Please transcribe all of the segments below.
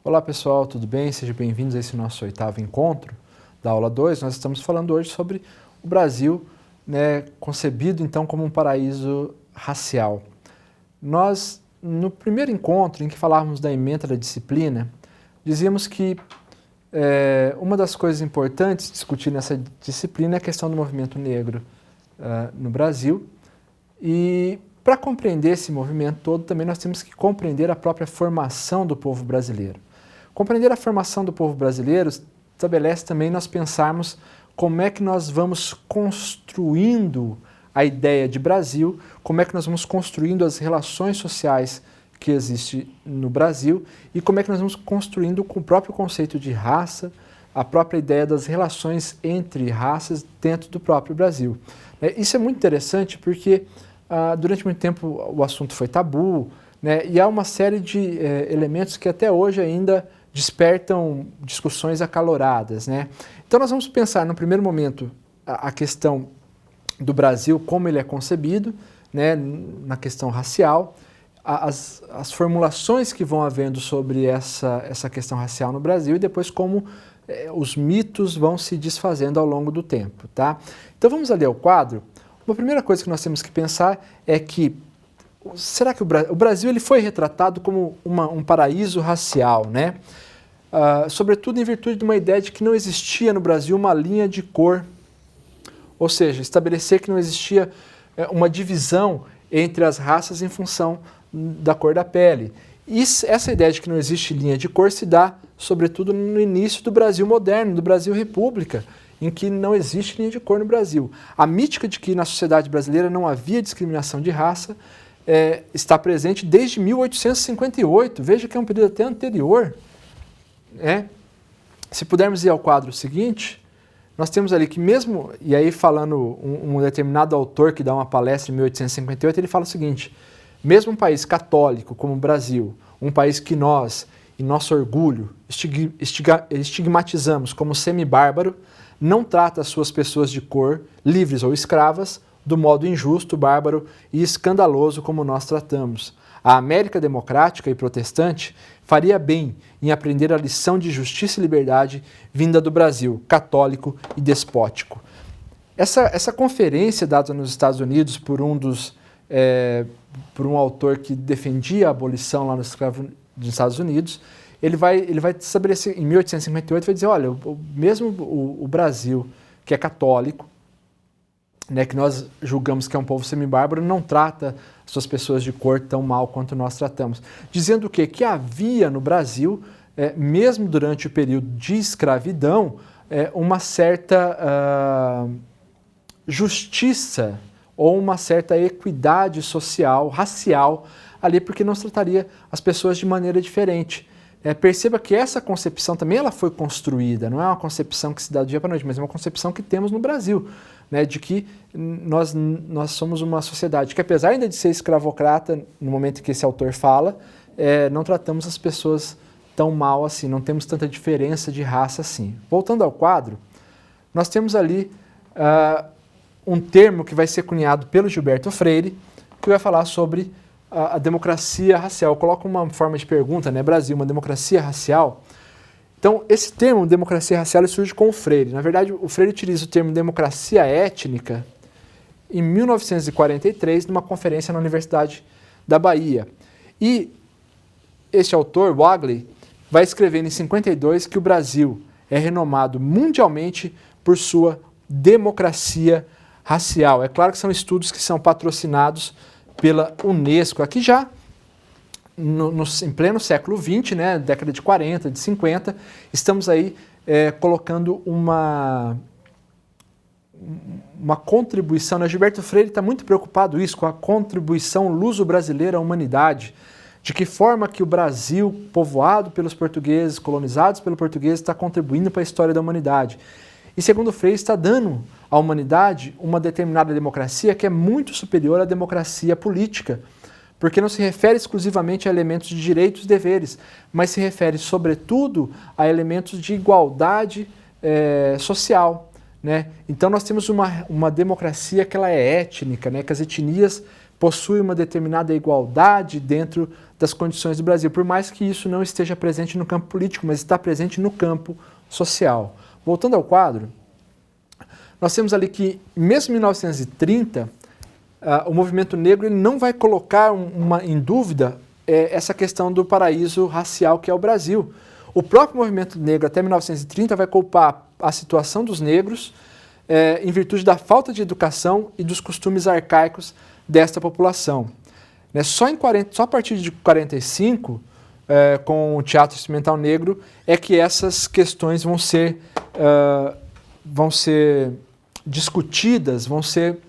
Olá pessoal, tudo bem? Sejam bem-vindos a esse nosso 8º encontro da aula 2. Nós estamos falando hoje sobre o Brasil, concebido então como um paraíso racial. Nós, no primeiro encontro em que falávamos da ementa da disciplina, dizíamos que uma das coisas importantes de discutir nessa disciplina é a questão do movimento negro no Brasil. E para compreender esse movimento todo, também nós temos que compreender a própria formação do povo brasileiro. Compreender a formação do povo brasileiro estabelece também nós pensarmos como é que nós vamos construindo a ideia de Brasil, como é que nós vamos construindo as relações sociais que existem no Brasil e como é que nós vamos construindo com o próprio conceito de raça, a própria ideia das relações entre raças dentro do próprio Brasil. Isso é muito interessante porque durante muito tempo o assunto foi tabu, e há uma série de elementos que até hoje ainda despertam discussões acaloradas. Então nós vamos pensar no primeiro momento a questão do Brasil, como ele é concebido, na questão racial, as formulações que vão havendo sobre essa questão racial no Brasil e depois como os mitos vão se desfazendo ao longo do tempo. Tá? Então vamos ali ao quadro. Uma primeira coisa que nós temos que pensar é que, será que o Brasil ele foi retratado como um paraíso racial, sobretudo em virtude de uma ideia de que não existia no Brasil uma linha de cor, ou seja, estabelecer que não existia uma divisão entre as raças em função da cor da pele. E essa ideia de que não existe linha de cor se dá, sobretudo, no início do Brasil moderno, do Brasil República, em que não existe linha de cor no Brasil. A mítica de que na sociedade brasileira não havia discriminação de raça está presente desde 1858. Veja que é um período até anterior. Se pudermos ir ao quadro seguinte, nós temos ali que mesmo, e aí falando um determinado autor que dá uma palestra em 1858, ele fala o seguinte: mesmo um país católico como o Brasil, um país que nós, em nosso orgulho, estigmatizamos como semi-bárbaro, não trata as suas pessoas de cor, livres ou escravas, do modo injusto, bárbaro e escandaloso como nós tratamos. A América democrática e protestante faria bem em aprender a lição de justiça e liberdade vinda do Brasil, católico e despótico. Essa conferência dada nos Estados Unidos por um autor que defendia a abolição lá nos Estados Unidos, ele vai estabelecer, em 1858, vai dizer, olha, mesmo o Brasil, que é católico, que nós julgamos que é um povo semibárbaro, não trata suas pessoas de cor tão mal quanto nós tratamos. Dizendo o quê? Que havia no Brasil, mesmo durante o período de escravidão, uma certa justiça ou uma certa equidade social, racial, ali porque não se trataria as pessoas de maneira diferente. Perceba que essa concepção também ela foi construída, não é uma concepção que se dá do dia para a noite, mas é uma concepção que temos no Brasil, de que nós somos uma sociedade que, apesar ainda de ser escravocrata, no momento em que esse autor fala, não tratamos as pessoas tão mal assim, não temos tanta diferença de raça assim. Voltando ao quadro, nós temos ali um termo que vai ser cunhado pelo Gilberto Freire, que vai falar sobre a democracia racial. Eu coloco uma forma de pergunta, Brasil, uma democracia racial? Então, esse termo, democracia racial, ele surge com o Freire. Na verdade, o Freire utiliza o termo democracia étnica em 1943, numa conferência na Universidade da Bahia. E este autor, Wagley, vai escrever em 52 que o Brasil é renomado mundialmente por sua democracia racial. É claro que são estudos que são patrocinados pela Unesco. Aqui já em pleno século XX, década de 40, de 50, estamos aí colocando uma contribuição. Gilberto Freire está muito preocupado com a contribuição luso-brasileira à humanidade, de que forma que o Brasil, povoado pelos portugueses, colonizados pelos portugueses, está contribuindo para a história da humanidade. E segundo Freire, está dando à humanidade uma determinada democracia que é muito superior à democracia política, porque não se refere exclusivamente a elementos de direitos e deveres, mas se refere, sobretudo, a elementos de igualdade social. Então nós temos uma democracia que ela é étnica, que as etnias possui uma determinada igualdade dentro das condições do Brasil, por mais que isso não esteja presente no campo político, mas está presente no campo social. Voltando ao quadro, nós temos ali que, mesmo em 1930, o movimento negro ele não vai colocar em dúvida essa questão do paraíso racial que é o Brasil. O próprio movimento negro, até 1930, vai culpar a situação dos negros em virtude da falta de educação e dos costumes arcaicos desta população. Só a partir de 45, com o Teatro Experimental Negro, é que essas questões vão ser discutidas, vão ser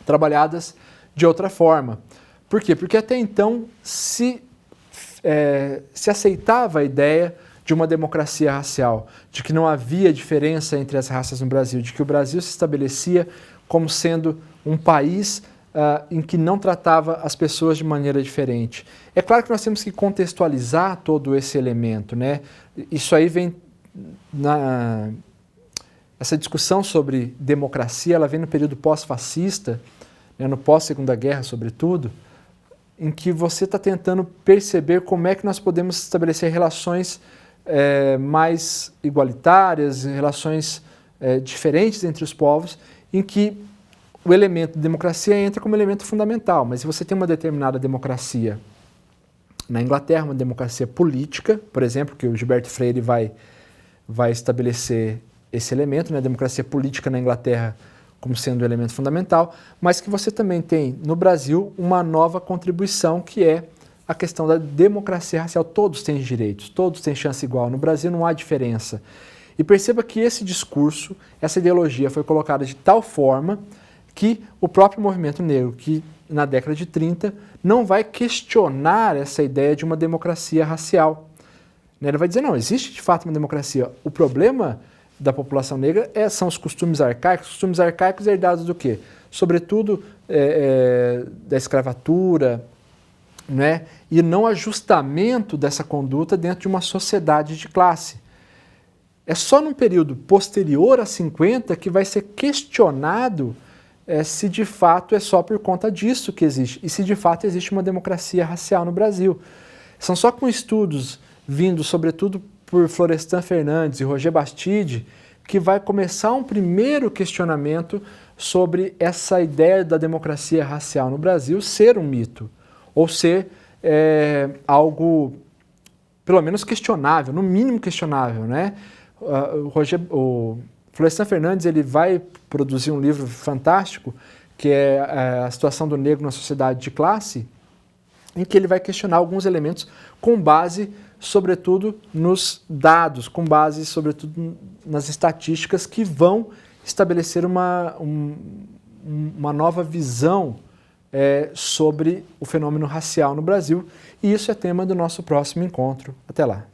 trabalhadas de outra forma. Por quê? Porque até então se aceitava a ideia de uma democracia racial, de que não havia diferença entre as raças no Brasil, de que o Brasil se estabelecia como sendo um país em que não tratava as pessoas de maneira diferente. É claro que nós temos que contextualizar todo esse elemento, né? Isso aí vem essa discussão sobre democracia, ela vem no período pós-fascista, né, no pós-Segunda Guerra, sobretudo, em que você está tentando perceber como é que nós podemos estabelecer relações mais igualitárias, relações diferentes entre os povos, em que o elemento de democracia entra como elemento fundamental. Mas se você tem uma determinada democracia, na Inglaterra, uma democracia política, por exemplo, que o Gilberto Freire vai estabelecer esse elemento, né, a democracia política na Inglaterra como sendo um elemento fundamental, mas que você também tem no Brasil uma nova contribuição que é a questão da democracia racial. Todos têm direitos, todos têm chance igual. No Brasil não há diferença. E perceba que esse discurso, essa ideologia foi colocada de tal forma que o próprio movimento negro, que na década de 30, não vai questionar essa ideia de uma democracia racial. Ele vai dizer, não, existe de fato uma democracia. O problema da população negra são os costumes arcaicos herdados do quê? Sobretudo da escravatura, né? E não ajustamento dessa conduta dentro de uma sociedade de classe. É só num período posterior a 50 que vai ser questionado se de fato é só por conta disso que existe, e se de fato existe uma democracia racial no Brasil. São só com estudos vindos, sobretudo, por Florestan Fernandes e Roger Bastide, que vai começar um primeiro questionamento sobre essa ideia da democracia racial no Brasil ser um mito, ou ser algo, pelo menos, questionável, no mínimo questionável, né? O Florestan Fernandes ele vai produzir um livro fantástico, que é a situação do negro na sociedade de classe, em que ele vai questionar alguns elementos com base, sobretudo, nos dados, com base, sobretudo, nas estatísticas que vão estabelecer uma nova visão sobre o fenômeno racial no Brasil. E isso é tema do nosso próximo encontro. Até lá!